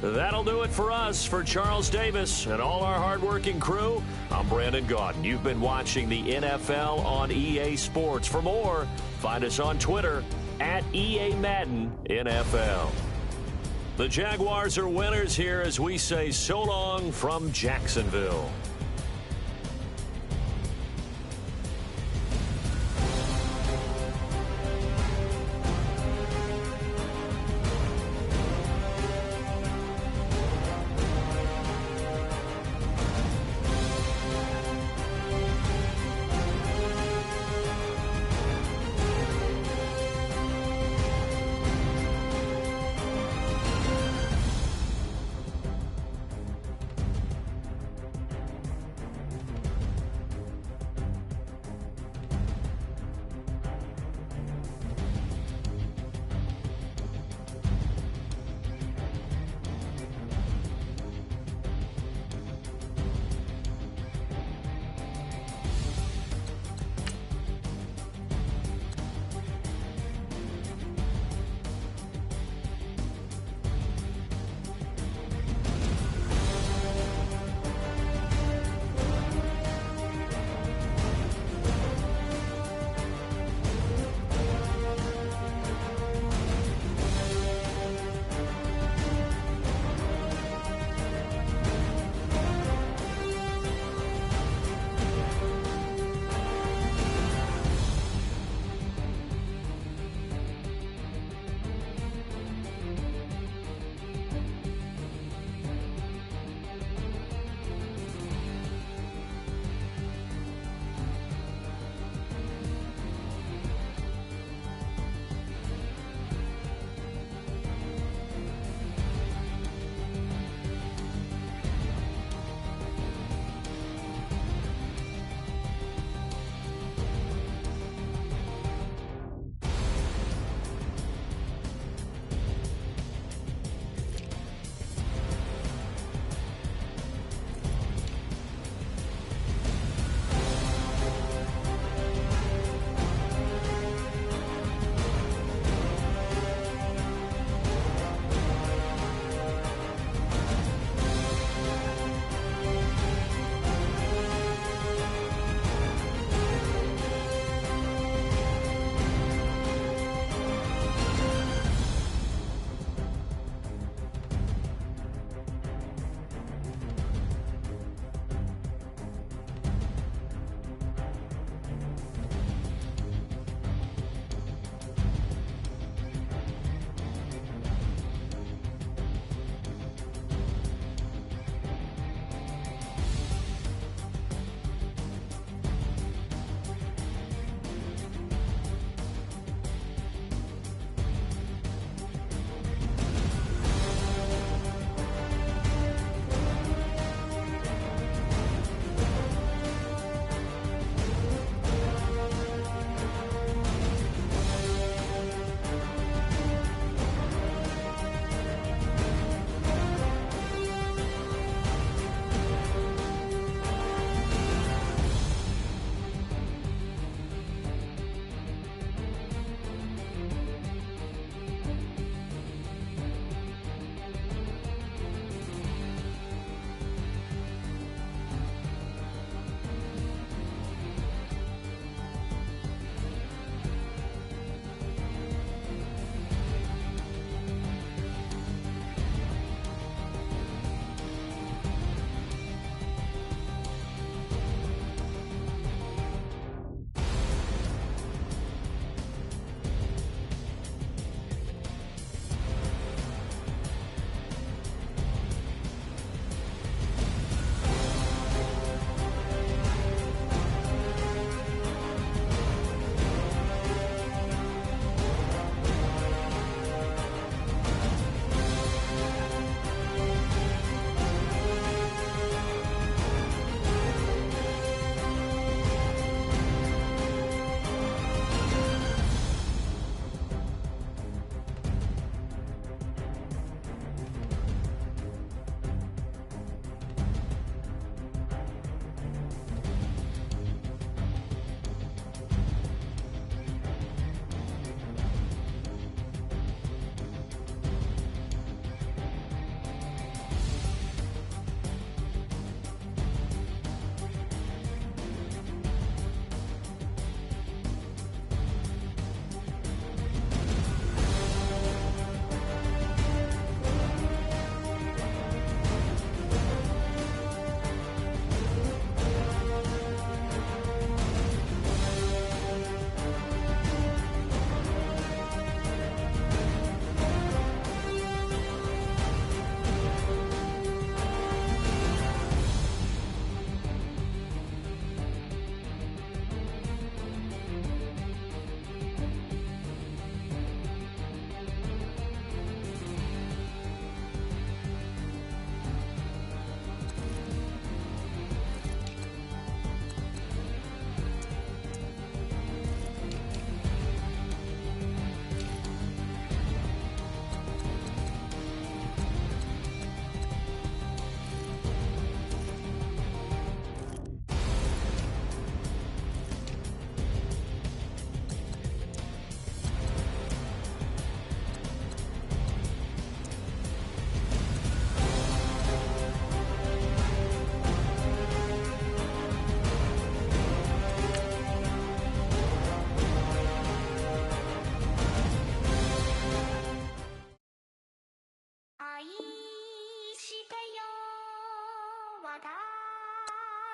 That'll do it for us. For Charles Davis and all our hardworking crew, I'm Brandon Gaudin. You've been watching the NFL on EA Sports. For more, find us on Twitter at EA Madden NFL. The Jaguars are winners here as we say so long from Jacksonville.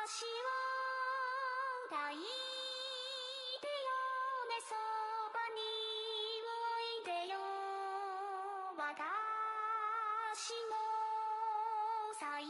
を抱いてよねそばにおいでよ私の最